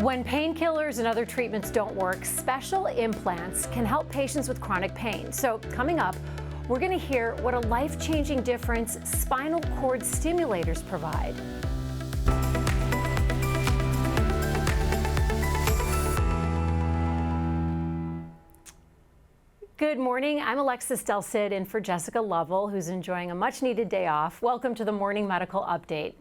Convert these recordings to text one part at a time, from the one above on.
When painkillers and other treatments don't work, special implants can help patients with chronic pain. So coming up, we're going to hear what a life-changing difference spinal cord stimulators provide. Good morning. I'm Alexis Del Cid in for Jessica Lovell, who's enjoying a much-needed day off. Welcome to the Morning Medical Update.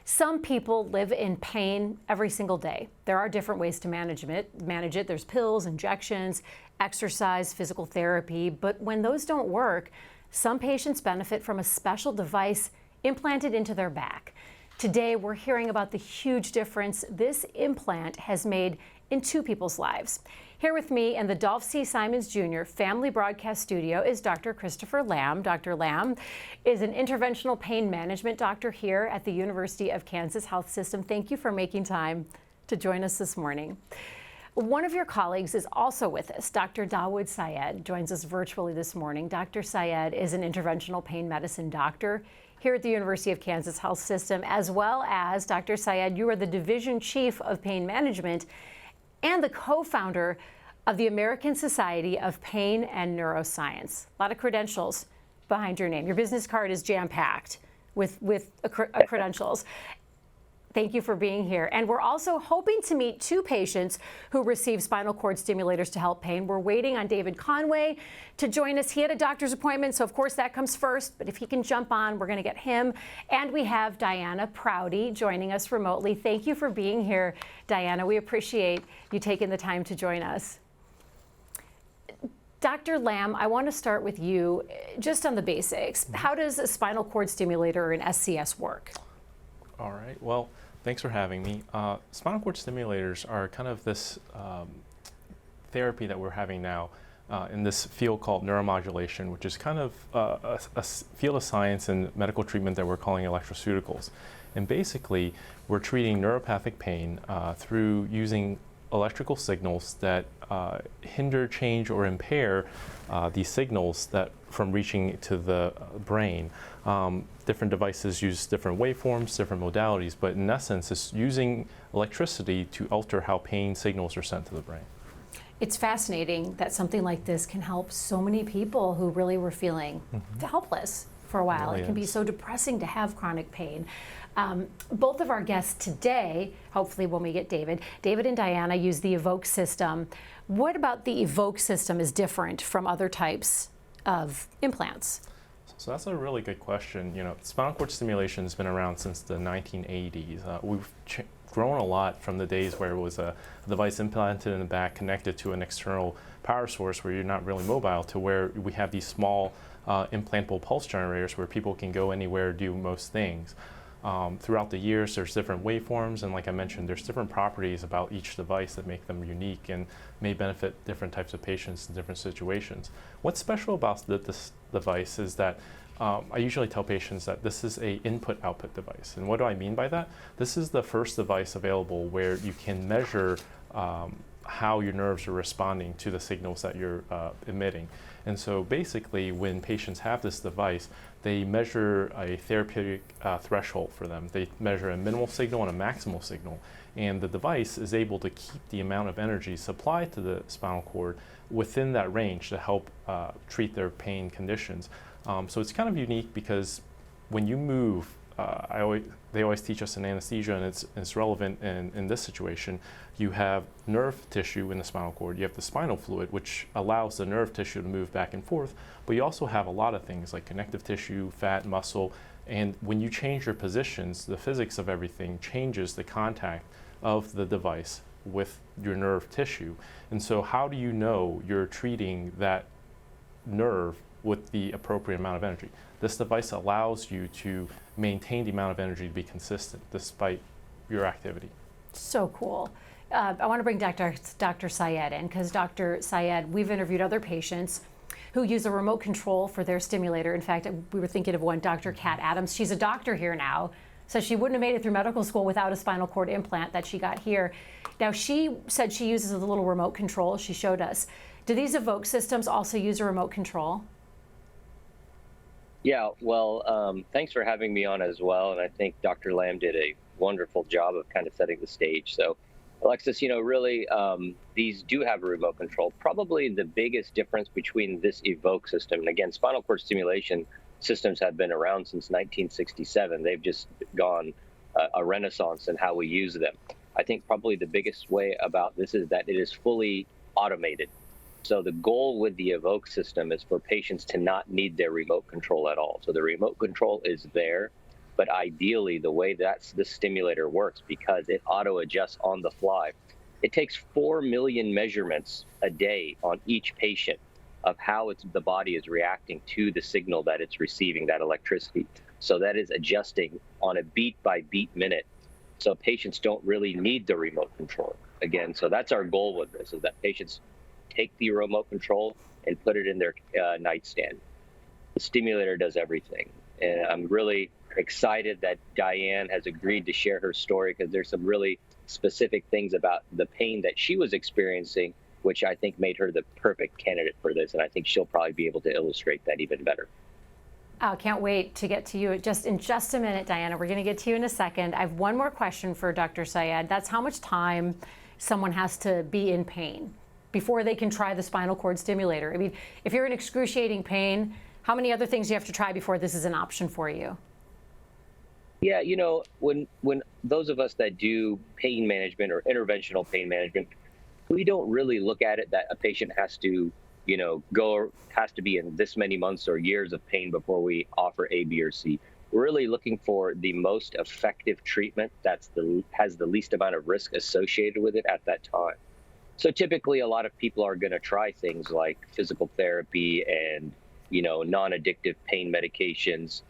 Some people live in pain every single day. There are different ways to manage it. There's pills, injections, exercise, physical therapy. But when those don't work, some patients benefit from a special device implanted into their back. Today, we're hearing about the huge difference this implant has made in two people's lives. Here with me in the Dolph C. Simons Jr. Family Broadcast Studio is Dr. Christopher Lamb. Dr. Lamb is an interventional pain management doctor here at the University of Kansas Health System. Thank you for making time to join us this morning. One of your colleagues is also with us. Dr. Dawood Syed joins us virtually this morning. Dr. Syed is an interventional pain medicine doctor here at the University of Kansas Health System, as well as Dr. Syed, you are the Division Chief of Pain Management and the co-founder of the American Society of Pain and Neuroscience. A lot of credentials behind your name. Your business card is jam-packed with credentials. Thank you for being here. And we're also hoping to meet two patients who receive spinal cord stimulators to help pain. We're waiting on David Conway to join us. He had a doctor's appointment, so of course that comes first, but if he can jump on, we're gonna get him. And we have Diana Prouty joining us remotely. Thank you for being here, Diana. We appreciate you taking the time to join us. Dr. Lamb, I want to start with you just on the basics. How does a spinal cord stimulator or an SCS work? All right, well, thanks for having me. Spinal cord stimulators are kind of this therapy that we're having now in this field called neuromodulation, which is kind of a field of science and medical treatment that we're calling electroceuticals. And basically, we're treating neuropathic pain through using electrical signals that hinder, change, or impair these signals that from reaching to the brain. Different devices use different waveforms, different modalities, but in essence, it's using electricity to alter how pain signals are sent to the brain. It's fascinating that something like this can help so many people who really were feeling helpless for a while. It can be so depressing to have chronic pain. Both of our guests today, hopefully when we get David and Diana use the Evoke system. What about the Evoke system is different from other types of implants? So that's a really good question. You know, spinal cord stimulation has been around since the 1980s. We've grown a lot from the days where it was a device implanted in the back connected to an external power source where you're not really mobile, to where we have these small implantable pulse generators where people can go anywhere, do most things. Throughout the years, there's different waveforms, and like I mentioned, there's different properties about each device that make them unique and may benefit different types of patients in different situations. What's special about this device is that I usually tell patients that this is a input-output device. And what do I mean by that? This is the first device available where you can measure how your nerves are responding to the signals that you're emitting. And so basically, when patients have this device, they measure a therapeutic threshold for them. They measure a minimal signal and a maximal signal. And the device is able to keep the amount of energy supplied to the spinal cord within that range to help treat their pain conditions. So it's kind of unique because when you move, they always teach us in anesthesia, and it's relevant in this situation. You have nerve tissue in the spinal cord. You have the spinal fluid, which allows the nerve tissue to move back and forth. But you also have a lot of things like connective tissue, fat, muscle. And when you change your positions, the physics of everything changes the contact of the device with your nerve tissue. And so how do you know you're treating that nerve with the appropriate amount of energy? This device allows you to maintain the amount of energy to be consistent despite your activity. So cool. I want to bring Dr. Syed in, because Dr. Syed, we've interviewed other patients who use a remote control for their stimulator. In fact, we were thinking of one, Dr. Kat Adams. She's a doctor here now, so she wouldn't have made it through medical school without a spinal cord implant that she got here. Now, she said she uses a little remote control. She showed us. Do these Evoke systems also use a remote control? Yeah, well, thanks for having me on as well. And I think Dr. Lamb did a wonderful job of kind of setting the stage. So Alexis, really, these do have a remote control. Probably the biggest difference between this Evoke system, and again, spinal cord stimulation systems have been around since 1967. They've just gone a renaissance in how we use them. I think probably the biggest way about this is that it is fully automated. So the goal with the Evoke system is for patients to not need their remote control at all. So the remote control is there. But ideally, the way that this stimulator works, because it auto-adjusts on the fly, it takes 4 million measurements a day on each patient of how the body is reacting to the signal that it's receiving, that electricity. So that is adjusting on a beat-by-beat minute. So patients don't really need the remote control. Again, so that's our goal with this, is that patients take the remote control and put it in their nightstand. The stimulator does everything. And I'm really excited that Diane has agreed to share her story, because there's some really specific things about the pain that she was experiencing, which I think made her the perfect candidate for this. And I think she'll probably be able to illustrate that even better. I can't wait to get to you in just a minute, Diana. We're going to get to you in a second. I have one more question for Dr. Syed. That's how much time someone has to be in pain before they can try the spinal cord stimulator. I mean, if you're in excruciating pain, how many other things do you have to try before this is an option for you? Yeah, when those of us that do pain management or interventional pain management, we don't really look at it that a patient has to, has to be in this many months or years of pain before we offer A, B, or C. We're really looking for the most effective treatment has the least amount of risk associated with it at that time. So typically, a lot of people are going to try things like physical therapy and, non-addictive pain medications.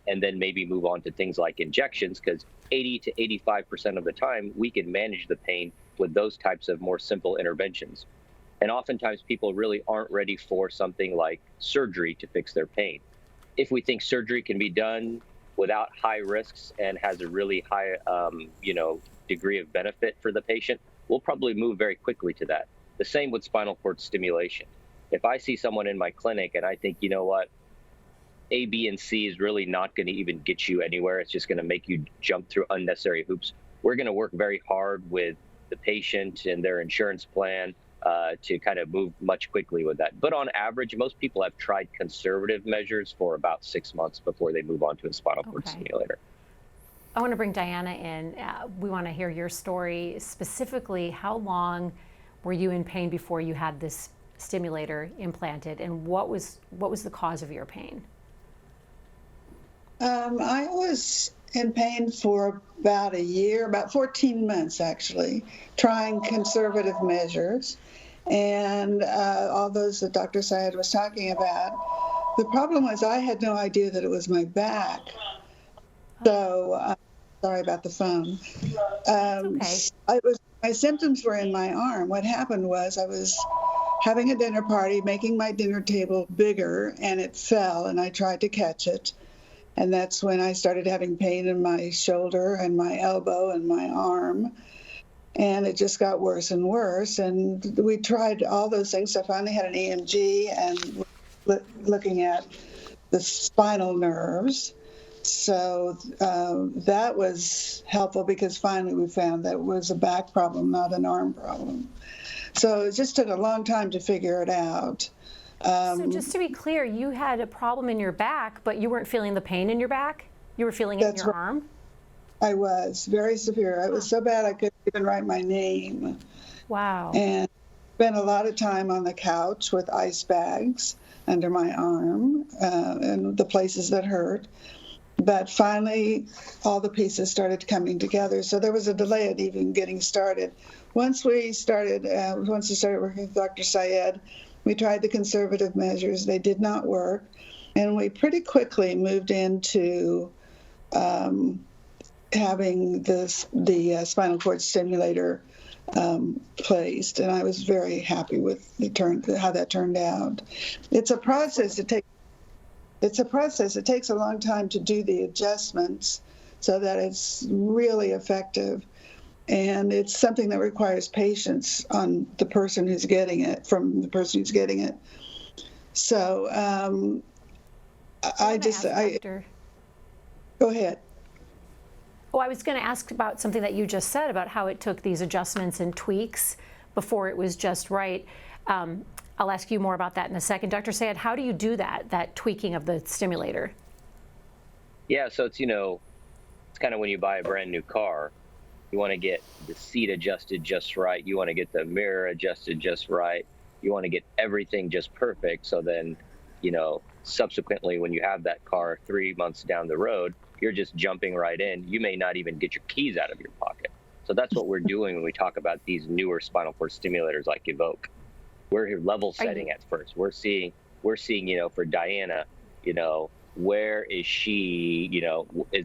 And then maybe move on to things like injections, because 80 to 85% of the time we can manage the pain with those types of more simple interventions. And oftentimes people really aren't ready for something like surgery to fix their pain. If we think surgery can be done without high risks and has a really high, degree of benefit for the patient, we'll probably move very quickly to that. The same with spinal cord stimulation. If I see someone in my clinic and I think, A, B, and C is really not going to even get you anywhere, it's just going to make you jump through unnecessary hoops, we're going to work very hard with the patient and their insurance plan to kind of move much quickly with that. But on average, most people have tried conservative measures for about 6 months before they move on to a spinal cord stimulator. I want to bring Diana in. We want to hear your story. Specifically, how long were you in pain before you had this stimulator implanted, and what was the cause of your pain? I was in pain for about a year, about 14 months actually, trying conservative measures and all those that Dr. Syed was talking about. The problem was I had no idea that it was my back. So, sorry about the phone. My symptoms were in my arm. What happened was I was having a dinner party, making my dinner table bigger, and it fell, and I tried to catch it. And that's when I started having pain in my shoulder and my elbow and my arm. And it just got worse and worse. And we tried all those things. So I finally had an EMG and looking at the spinal nerves. So that was helpful, because finally we found that it was a back problem, not an arm problem. So it just took a long time to figure it out. So just to be clear, you had a problem in your back, but you weren't feeling the pain in your back? You were feeling it in your arm? I was very severe. It was so bad I couldn't even write my name. Wow. And spent a lot of time on the couch with ice bags under my arm and the places that hurt. But finally, all the pieces started coming together. So there was a delay at even getting started. Once I started working with Dr. Syed, we tried the conservative measures. They did not work. And we pretty quickly moved into having the spinal cord stimulator placed. And I was very happy with how that turned out. It's a process. It takes a long time to do the adjustments so that it's really effective. And it's something that requires patience on the person who's getting it, from the person who's getting it. So Go ahead. Oh, I was going to ask about something that you just said about how it took these adjustments and tweaks before it was just right. I'll ask you more about that in a second. Dr. Sayed, how do you do that tweaking of the stimulator? Yeah, so it's, it's kind of when you buy a brand new car, you want to get the seat adjusted just right. You want to get the mirror adjusted just right. You want to get everything just perfect. So then, subsequently, when you have that car 3 months down the road, you're just jumping right in. You may not even get your keys out of your pocket. So that's what we're doing when we talk about these newer spinal cord stimulators like Evoke. We're level setting at first. We're seeing, for Diana, where is she,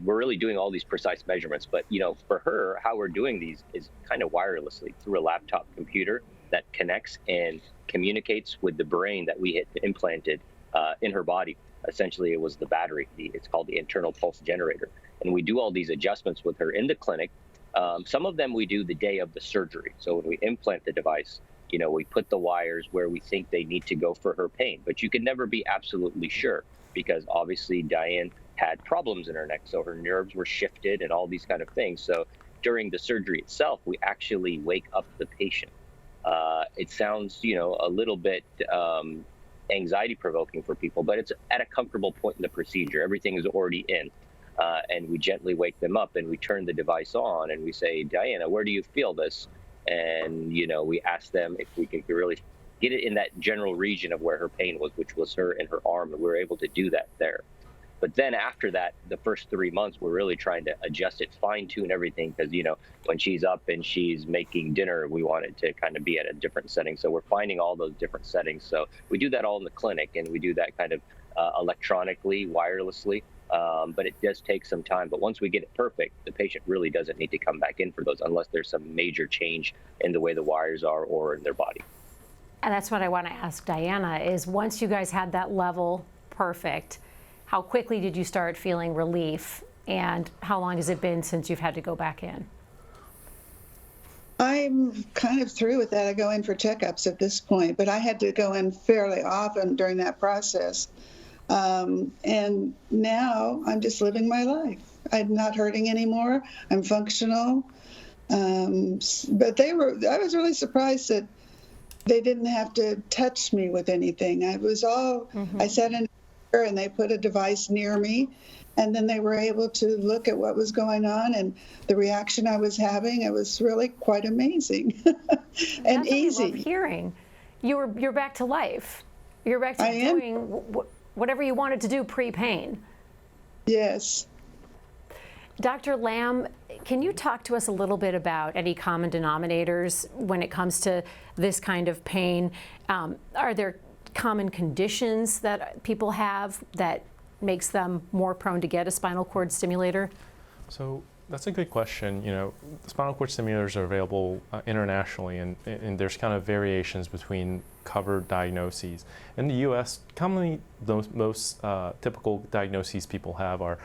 we're really doing all these precise measurements, but, for her, how we're doing these is kind of wirelessly through a laptop computer that connects and communicates with the brain that we had implanted in her body. Essentially, it was the battery. It's called the internal pulse generator. And we do all these adjustments with her in the clinic. Some of them we do the day of the surgery. So when we implant the device, we put the wires where we think they need to go for her pain. But you can never be absolutely sure because obviously Diane had problems in her neck. So her nerves were shifted and all these kind of things. So during the surgery itself, we actually wake up the patient. It sounds, a little bit anxiety provoking for people, but it's at a comfortable point in the procedure. Everything is already in. And we gently wake them up and we turn the device on and we say, Diana, where do you feel this? And, we ask them if we can really get it in that general region of where her pain was, which was her in her arm. And we were able to do that there. But then after that, the first 3 months, we're really trying to adjust it, fine tune everything. Because, when she's up and she's making dinner, we want it to kind of be at a different setting. So we're finding all those different settings. So we do that all in the clinic and we do that kind of electronically, wirelessly. But it does take some time. But once we get it perfect, the patient really doesn't need to come back in for those unless there's some major change in the way the wires are or in their body. And that's what I want to ask Diana is once you guys had that level perfect, how quickly did you start feeling relief? And how long has it been since you've had to go back in? I'm kind of through with that. I go in for checkups at this point, but I had to go in fairly often during that process. And now I'm just living my life. I'm not hurting anymore. I'm functional. But I was really surprised that they didn't have to touch me with anything. I sat in there and they put a device near me and then they were able to look at what was going on and the reaction I was having. It was really quite amazing and easy. I love hearing. You're back to life. You're back to doing whatever you wanted to do pre-pain. Yes. Dr. Lamb, can you talk to us a little bit about any common denominators when it comes to this kind of pain? Are there common conditions that people have that makes them more prone to get a spinal cord stimulator? So that's a good question. Spinal cord stimulators are available internationally, and there's kind of variations between covered diagnoses. In the U.S., commonly the most typical diagnoses people have are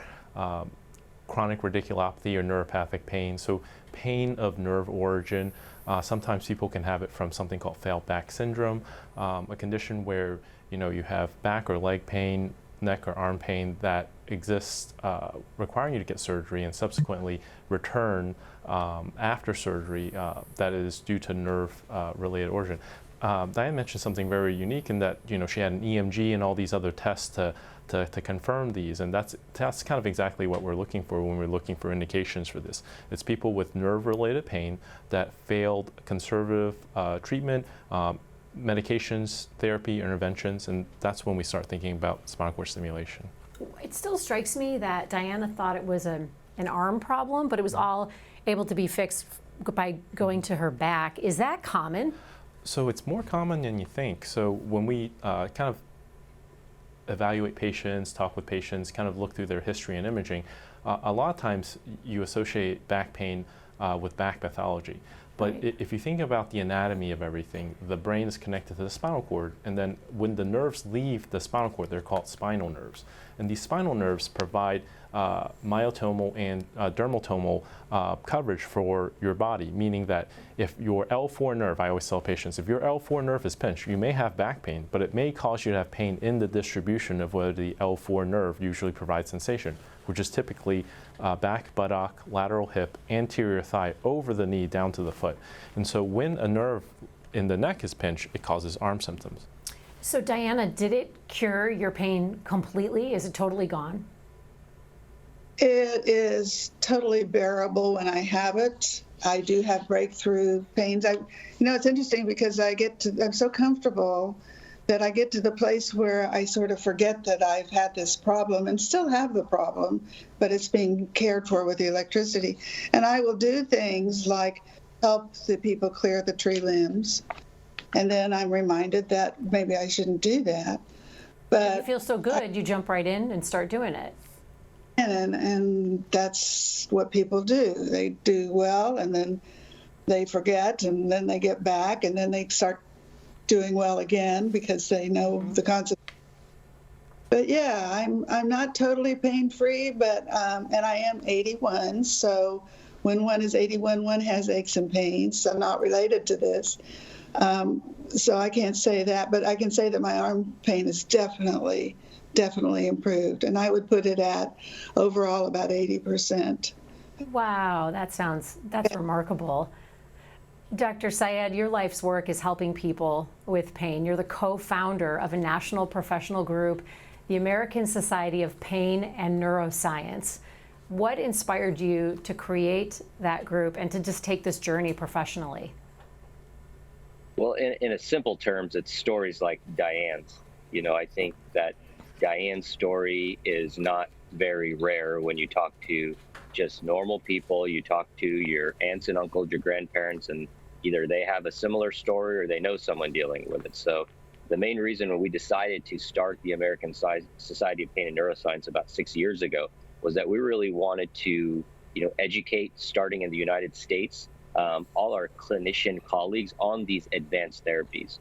chronic radiculopathy or neuropathic pain. So pain of nerve origin. Sometimes people can have it from something called failed back syndrome, a condition where you have back or leg pain, neck or arm pain that exists, requiring you to get surgery and subsequently return after surgery that is due to nerve-related origin. Diane mentioned something very unique in that she had an EMG and all these other tests to confirm these, and that's kind of exactly what we're looking for when we're looking for indications for this. It's people with nerve-related pain that failed conservative treatment, medications, therapy, interventions, and that's when we start thinking about spinal cord stimulation. It still strikes me that Diana thought it was an arm problem, but it was all able to be fixed by going to her back. Is that common? So it's more common than you think. So when we kind of evaluate patients, talk with patients, kind of look through their history and imaging, a lot of times you associate back pain with back pathology. But if you think about the anatomy of everything, the brain is connected to the spinal cord, and then when the nerves leave the spinal cord, they're called spinal nerves. And these spinal nerves provide myotomal and dermatomal coverage for your body, meaning that if your L4 nerve, I always tell patients, if your L4 nerve is pinched, you may have back pain, but it may cause you to have pain in the distribution of where the L4 nerve usually provides sensation. which is typically back, buttock, lateral hip, anterior thigh, over the knee, down to the foot. And so when a nerve in the neck is pinched, it causes arm symptoms. So Diana, did it cure your pain completely? Is it totally gone? It is totally bearable when I have it. I do have breakthrough pains. It's interesting because I'm so comfortable that I get to the place where I sort of forget that I've had this problem and still have the problem, but it's being cared for with the electricity. And I will do things like help the people clear the tree limbs. And then I'm reminded that maybe I shouldn't do that. But you feel so good, you jump right in and start doing it. And that's what people do. They do well, and then they forget, and then they get back, and then they start doing well again because they know the concept. But yeah, I'm not totally pain-free, but and I am 81, so when one is 81, one has aches and pains. So I'm not related to this. So I can't say that, but I can say that my arm pain is definitely improved, and I would put it at overall about 80%. Wow, that's remarkable. Dr. Syed, your life's work is helping people with pain. You're the co-founder of a national professional group, the American Society of Pain and Neuroscience. What inspired you to create that group and to just take this journey professionally? Well, in a simple terms, it's stories like Diane's. I think that Diane's story is not very rare when you talk to just normal people. You talk to your aunts and uncles, your grandparents, and either they have a similar story or they know someone dealing with it. So the main reason when we decided to start the American Society of Pain and Neuroscience about 6 years ago was that we really wanted to, educate, starting in the United States, all our clinician colleagues on these advanced therapies.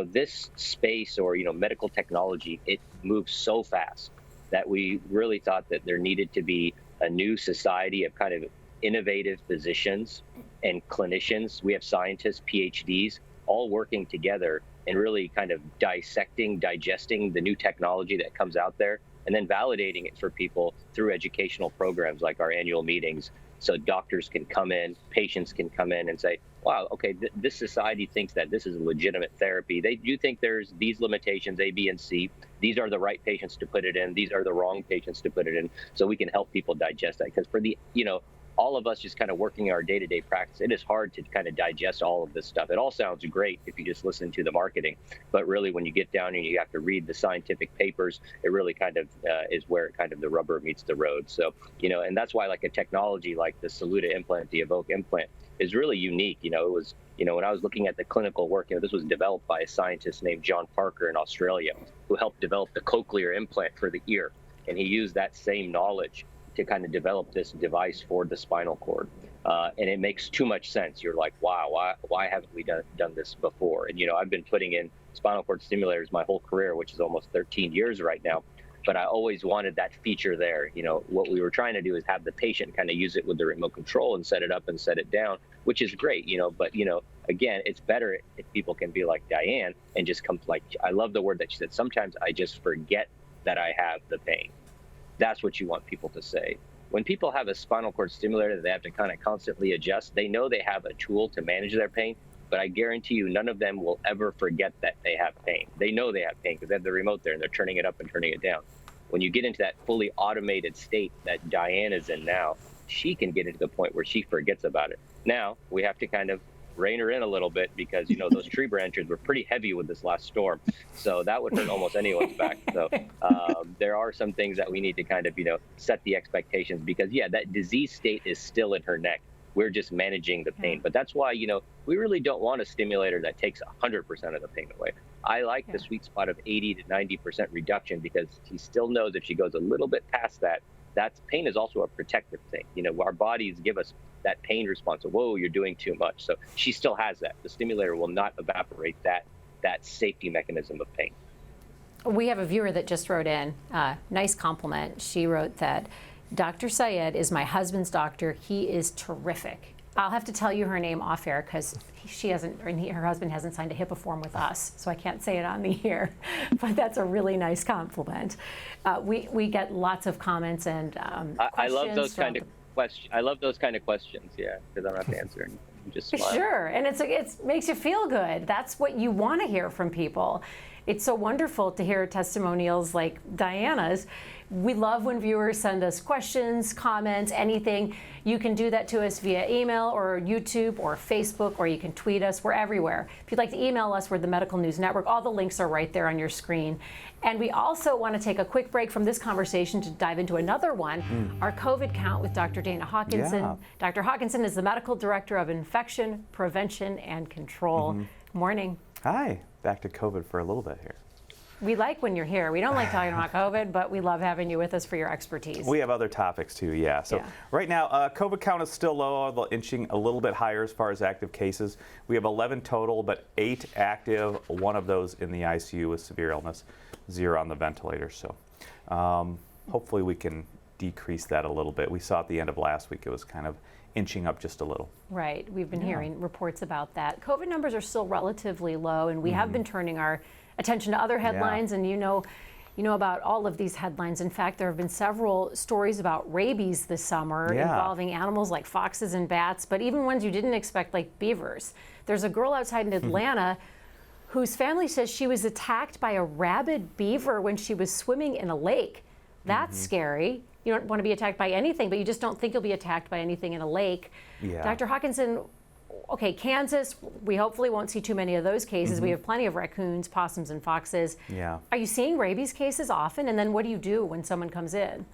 This space or, medical technology, it moves so fast that we really thought that there needed to be a new society of kind of innovative physicians and clinicians. We have scientists, PhDs, all working together and really kind of dissecting, digesting the new technology that comes out there, and then validating it for people through educational programs like our annual meetings. So doctors can come in, patients can come in and say, wow, okay, this society thinks that this is a legitimate therapy. They do think there's these limitations, A, B, and C. These are the right patients to put it in. These are the wrong patients to put it in. So we can help people digest that. Because for the, all of us just kind of working our day-to-day practice, it is hard to kind of digest all of this stuff. It all sounds great if you just listen to the marketing. But really, when you get down and you have to read the scientific papers, it really kind of is where kind of the rubber meets the road. So, and that's why like a technology like the Saluda implant, the Evoke implant, is really unique. It was, when I was looking at the clinical work, this was developed by a scientist named John Parker in Australia, who helped develop the cochlear implant for the ear. And he used that same knowledge to kind of develop this device for the spinal cord. And it makes too much sense. You're like, wow, why haven't we done this before? And, I've been putting in spinal cord stimulators my whole career, which is almost 13 years right now. But I always wanted that feature there. What we were trying to do is have the patient kind of use it with the remote control and set it up and set it down, which is great, but, again, it's better if people can be like Diane and just come, like, I love the word that she said, sometimes I just forget that I have the pain. That's what you want people to say. When people have a spinal cord stimulator that they have to kind of constantly adjust, they know they have a tool to manage their pain, but I guarantee you none of them will ever forget that they have pain. They know they have pain because they have the remote there and they're turning it up and turning it down. When you get into that fully automated state that Diane is in now, she can get into the point where she forgets about it. Now, we have to kind of rein her in a little bit because, those tree branches were pretty heavy with this last storm. So that would hurt almost anyone's back. So there are some things that we need to kind of, set the expectations because, yeah, that disease state is still in her neck. We're just managing the pain. But that's why, we really don't want a stimulator that takes 100% of the pain away. I like the sweet spot of 80 to 90% reduction because she still knows if she goes a little bit past that, pain is also a protective thing. Our bodies give us that pain response of, whoa, you're doing too much. So she still has that. The stimulator will not evaporate that safety mechanism of pain. We have a viewer that just wrote in, nice compliment. She wrote that Dr. Syed is my husband's doctor. He is terrific. I'll have to tell you her name off air because she hasn't, or her husband hasn't signed a HIPAA form with us, so I can't say it on the air. But that's a really nice compliment. We get lots of comments and I love those kind of questions. I love those kind of questions. Yeah, because I don't have to answer anything. I'm just smile. Sure, and it makes you feel good. That's what you want to hear from people. It's so wonderful to hear testimonials like Diana's. We love when viewers send us questions, comments, anything. You can do that to us via email or YouTube or Facebook, or you can tweet us. We're everywhere. If you'd like to email us, we're the Medical News Network. All the links are right there on your screen. And we also want to take a quick break from this conversation to dive into another one, our COVID count with Dr. Dana Hawkinson. Yeah. Dr. Hawkinson is the Medical Director of Infection Prevention and Control. Good morning. Hi, back to COVID for a little bit here. We like when you're here. We don't like talking about COVID, but we love having you with us for your expertise. We have other topics too, yeah. So right now, COVID count is still low, although inching a little bit higher as far as active cases. We have 11 total, but 8 active, 1 of those in the ICU with severe illness, 0 on the ventilator. So hopefully we can decrease that a little bit. We saw at the end of last week it was kind of inching up just a little. Right. We've been hearing reports about that. COVID numbers are still relatively low, and we have been turning our attention to other headlines, and you know about all of these headlines. In fact, there have been several stories about rabies this summer involving animals like foxes and bats, but even ones you didn't expect, like beavers. There's a girl outside in Atlanta whose family says she was attacked by a rabid beaver when she was swimming in a lake. That's scary. You don't want to be attacked by anything, but you just don't think you'll be attacked by anything in a lake. Yeah. Dr. Hawkinson, okay, Kansas, we hopefully won't see too many of those cases. We have plenty of raccoons, possums, and foxes. Yeah. Are you seeing rabies cases often? And then what do you do when someone comes in?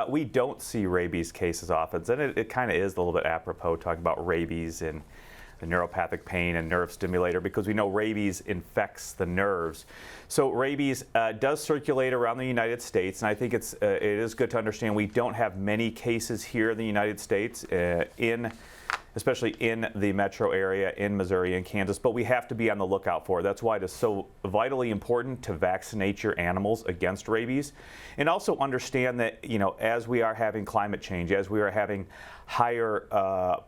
We don't see rabies cases often, and it kind of is a little bit apropos talking about rabies and the neuropathic pain and nerve stimulator, because we know rabies infects the nerves. So rabies does circulate around the United States, and I think it is good to understand we don't have many cases here in the United States, especially in the metro area in Missouri and Kansas, but we have to be on the lookout for it. That's why it is so vitally important to vaccinate your animals against rabies, and also understand that, as we are having climate change, as we are having higher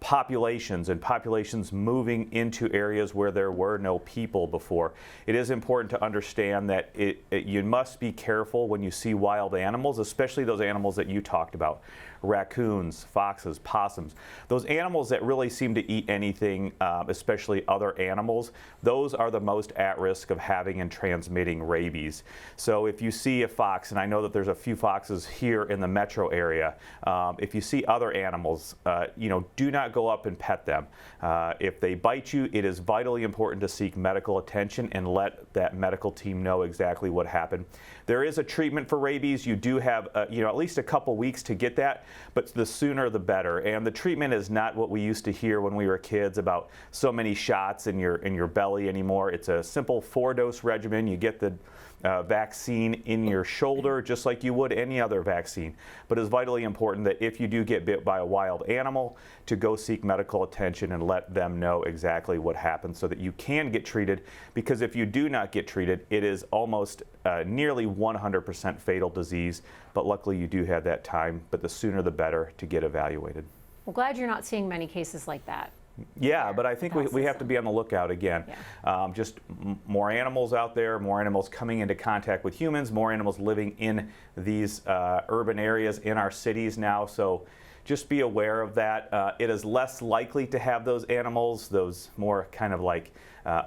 populations and populations moving into areas where there were no people before, it is important to understand that you must be careful when you see wild animals, especially those animals that you talked about. Raccoons, foxes, possums, those animals that really seem to eat anything, especially other animals, those are the most at risk of having and transmitting rabies. So if you see a fox, and I know that there's a few foxes here in the metro area, if you see other animals, do not go up and pet them. If they bite you, it is vitally important to seek medical attention and let that medical team know exactly what happened. There is a treatment for rabies. You do have, at least a couple weeks to get that, but the sooner the better. And the treatment is not what we used to hear when we were kids about so many shots in your belly anymore. It's a simple 4-dose regimen. You get the vaccine in your shoulder just like you would any other vaccine. But it's vitally important that if you do get bit by a wild animal, to go seek medical attention and let them know exactly what happened so that you can get treated, because if you do not get treated, it is almost nearly 100% fatal disease. But luckily you do have that time, but the sooner the better to get evaluated. Well, glad you're not seeing many cases like that. Yeah, but I think we have to be on the lookout again. Yeah. Just more animals out there, more animals coming into contact with humans, more animals living in these urban areas in our cities now. So just be aware of that. It is less likely to have those animals, those more kind of like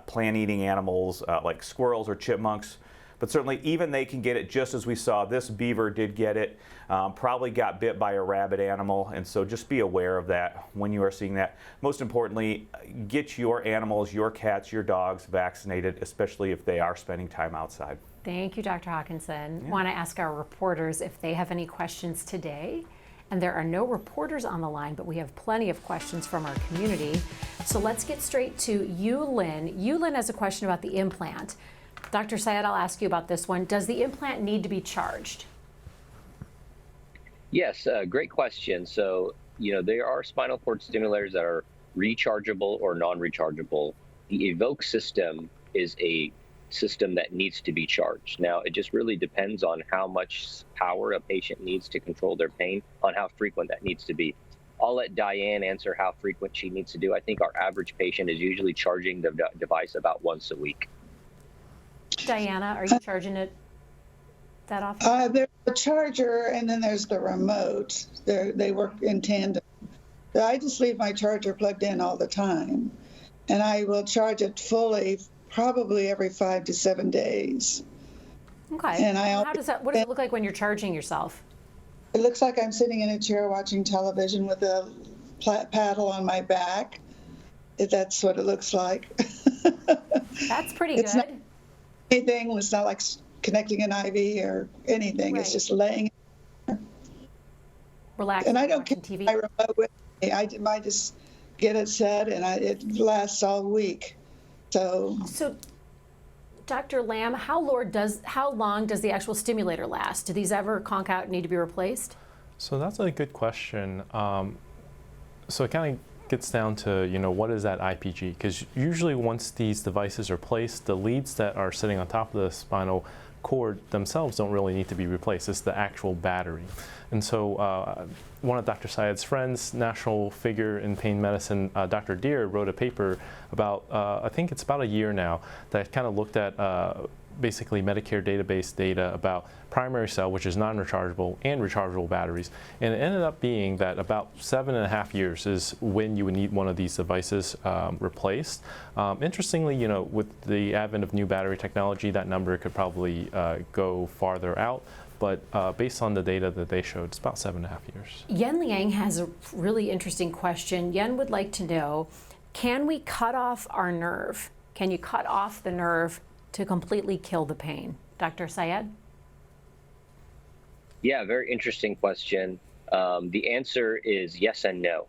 plant-eating animals like squirrels or chipmunks. But certainly even they can get it, just as we saw. This beaver did get it, probably got bit by a rabid animal, and so just be aware of that when you are seeing that. Most importantly, get your animals, your cats, your dogs vaccinated, especially if they are spending time outside. Thank you, Dr. Hawkinson. Yeah. Want to ask our reporters if they have any questions today. And there are no reporters on the line, but we have plenty of questions from our community. So let's get straight to Yulin. Yulin has a question about the implant. Dr. Syed, I'll ask you about this one. Does the implant need to be charged? Yes, great question. So, there are spinal cord stimulators that are rechargeable or non-rechargeable. The Evoke system is a system that needs to be charged. Now, it just really depends on how much power a patient needs to control their pain, on how frequent that needs to be. I'll let Diane answer how frequent she needs to do. I think our average patient is usually charging the device about once a week. Diana, are you charging it that often? There's a charger, and then there's the remote. They work in tandem. So I just leave my charger plugged in all the time, and I will charge it fully probably every 5 to 7 days. Okay. And what does it look like when you're charging yourself? It looks like I'm sitting in a chair watching television with a paddle on my back. That's what it looks like. That's pretty It's good. not anything. It's not like connecting an IV or anything. Right. It's just laying. Relaxing. And I don't watching keep TV. my remote with me. I just get it set, and it lasts all week. So Dr. Lamb, how long does the actual stimulator last? Do these ever conk out and need to be replaced? So that's a good question. So it kind of gets down to, what is that IPG? Because usually once these devices are placed, the leads that are sitting on top of the spinal cord themselves don't really need to be replaced. It's the actual battery. And so one of Dr. Syed's friends, national figure in pain medicine, Dr. Deer, wrote a paper about, I think it's about a year now, that kind of looked at basically Medicare database data about primary cell, which is non-rechargeable, and rechargeable batteries. And it ended up being that about 7.5 years is when you would need one of these devices replaced. Interestingly, with the advent of new battery technology, that number could probably go farther out. But based on the data that they showed, it's about 7.5 years. Yen Liang has a really interesting question. Yen would like to know, can we cut off our nerve? Can you cut off the nerve to completely kill the pain? Dr. Syed? Yeah, very interesting question. The answer is yes and no.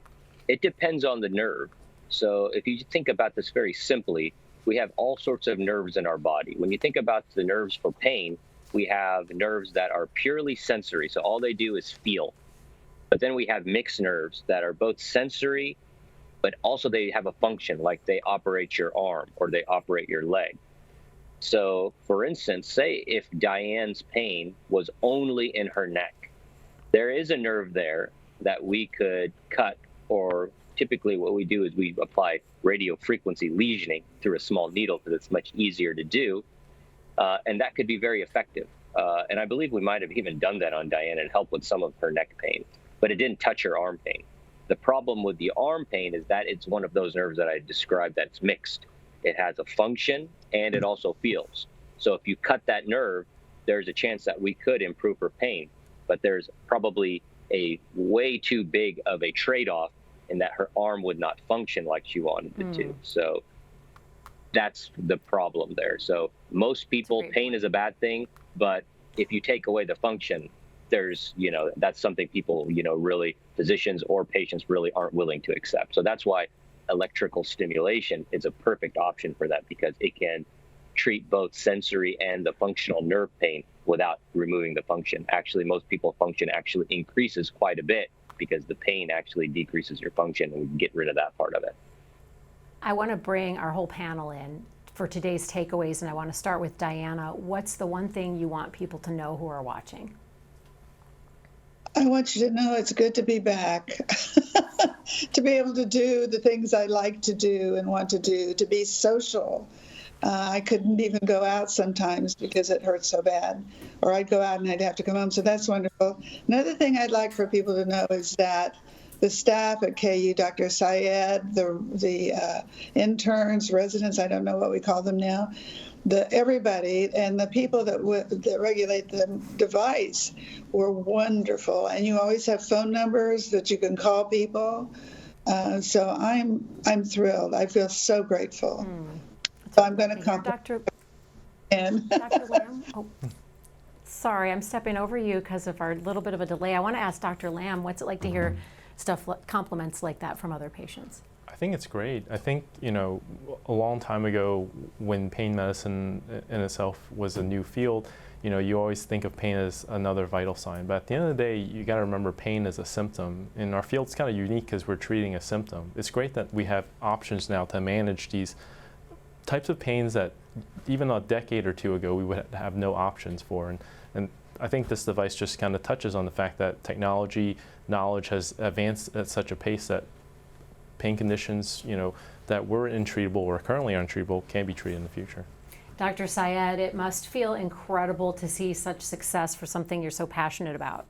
It depends on the nerve. So if you think about this very simply, we have all sorts of nerves in our body. When you think about the nerves for pain, we have nerves that are purely sensory, so all they do is feel. But then we have mixed nerves that are both sensory, but also they have a function, like they operate your arm or they operate your leg. So, for instance, say if Diane's pain was only in her neck, there is a nerve there that we could cut, or typically what we do is we apply radio frequency lesioning through a small needle because it's much easier to do. And that could be very effective. And I believe we might have even done that on Diane and helped with some of her neck pain, but it didn't touch her arm pain. The problem with the arm pain is that it's one of those nerves that I described that's mixed. It has a function and it also feels. So if you cut that nerve, there's a chance that we could improve her pain, but there's probably a way too big of a trade-off in that her arm would not function like she wanted it to. So that's the problem there. So most people, pain is a bad thing, but if you take away the function, there's, that's something people, really, physicians or patients really aren't willing to accept. So that's why electrical stimulation is a perfect option for that, because it can treat both sensory and the functional nerve pain without removing the function. Actually, most people function actually increases quite a bit because the pain actually decreases your function, and we can get rid of that part of it. I want to bring our whole panel in for today's takeaways, and I want to start with Diana. What's the one thing you want people to know who are watching? I want you to know it's good to be back, to be able to do the things I like to do and want to do, to be social. I couldn't even go out sometimes because it hurt so bad, or I'd go out and I'd have to come home. So that's wonderful. Another thing I'd like for people to know is that the staff at KU, Dr. Syed, the interns, residents, I don't know what we call them now, everybody, and the people that regulate the device were wonderful. And you always have phone numbers that you can call people. So I'm thrilled. I feel so grateful. So I'm going to compliment Dr. Lamb. Oh, sorry, I'm stepping over you because of our little bit of a delay. I want to ask Dr. Lamb, what's it like to hear compliments like that from other patients? I think it's great. I think, a long time ago when pain medicine in itself was a new field, you always think of pain as another vital sign. But at the end of the day, you got to remember pain is a symptom. And our field's kind of unique because we're treating a symptom. It's great that we have options now to manage these types of pains that even a decade or two ago we would have no options for. And I think this device just kind of touches on the fact that technology knowledge has advanced at such a pace that pain conditions, that were untreatable or currently untreatable can be treated in the future. Dr. Syed, it must feel incredible to see such success for something you're so passionate about.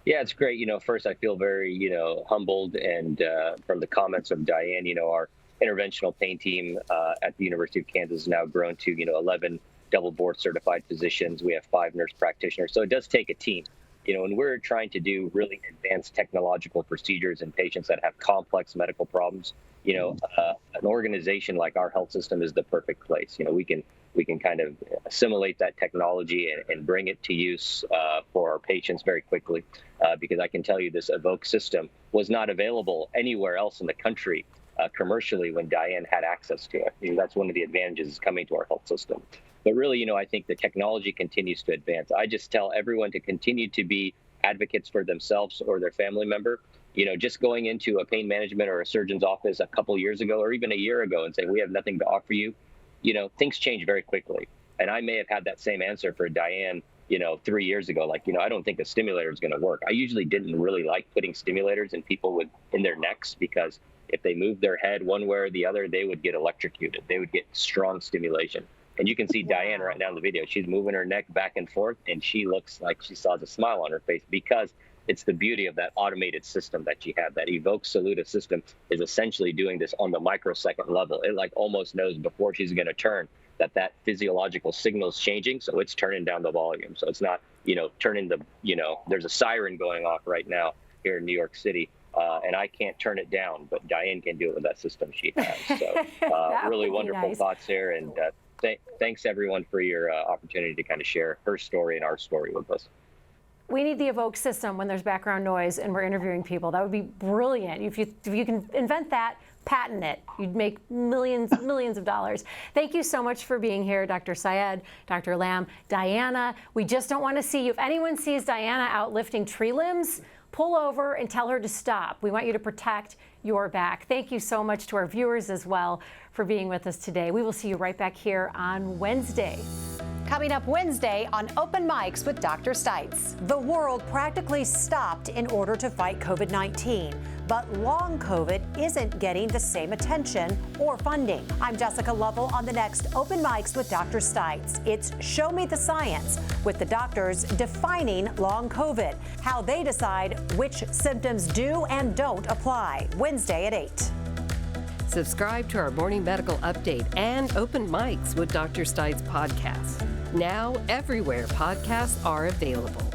Yeah, it's great. First I feel very, humbled, and from the comments of Diane, our interventional pain team at the University of Kansas has now grown to, 11 double board certified physicians. We have 5 nurse practitioners. So it does take a team. When we're trying to do really advanced technological procedures in patients that have complex medical problems, an organization like our health system is the perfect place. We can kind of assimilate that technology and bring it to use for our patients very quickly, because I can tell you this Evoke system was not available anywhere else in the country commercially when Diane had access to it. That's one of the advantages coming to our health system. But really, I think the technology continues to advance. I just tell everyone to continue to be advocates for themselves or their family member. Just going into a pain management or a surgeon's office a couple years ago or even a year ago and saying, we have nothing to offer you, things change very quickly. And I may have had that same answer for Diane, 3 years ago. Like, I don't think a stimulator is going to work. I usually didn't really like putting stimulators in people in their necks, because if they moved their head one way or the other, they would get electrocuted. They would get strong stimulation. And you can see Diane right now in the video. She's moving her neck back and forth, and she looks like she saw the smile on her face, because it's the beauty of that automated system that she had. That Evoke Saluda system is essentially doing this on the microsecond level. It almost knows before she's going to turn that physiological signal is changing, so it's turning down the volume. So it's not, turning there's a siren going off right now here in New York City. And I can't turn it down, but Diane can do it with that system she has. So really wonderful thoughts here. And thanks everyone for your opportunity to kind of share her story and our story with us. We need the Evoke system when there's background noise and we're interviewing people. That would be brilliant. If you can invent that, patent it, you'd make millions of dollars. Thank you so much for being here, Dr. Syed, Dr. Lamb, Diana. We just don't want to see you. If anyone sees Diana out lifting tree limbs, pull over and tell her to stop. We want you to protect your back. Thank you so much to our viewers as well for being with us today. We will see you right back here on Wednesday. Coming up Wednesday on Open Mics with Dr. Stites. The world practically stopped in order to fight COVID-19, but long COVID isn't getting the same attention or funding. I'm Jessica Lovell on the next Open Mics with Dr. Stites. It's Show Me the Science, with the doctors defining long COVID, how they decide which symptoms do and don't apply. Wednesday at 8. Subscribe to our Morning Medical Update and Open Mics with Dr. Stites podcast. Now, everywhere podcasts are available.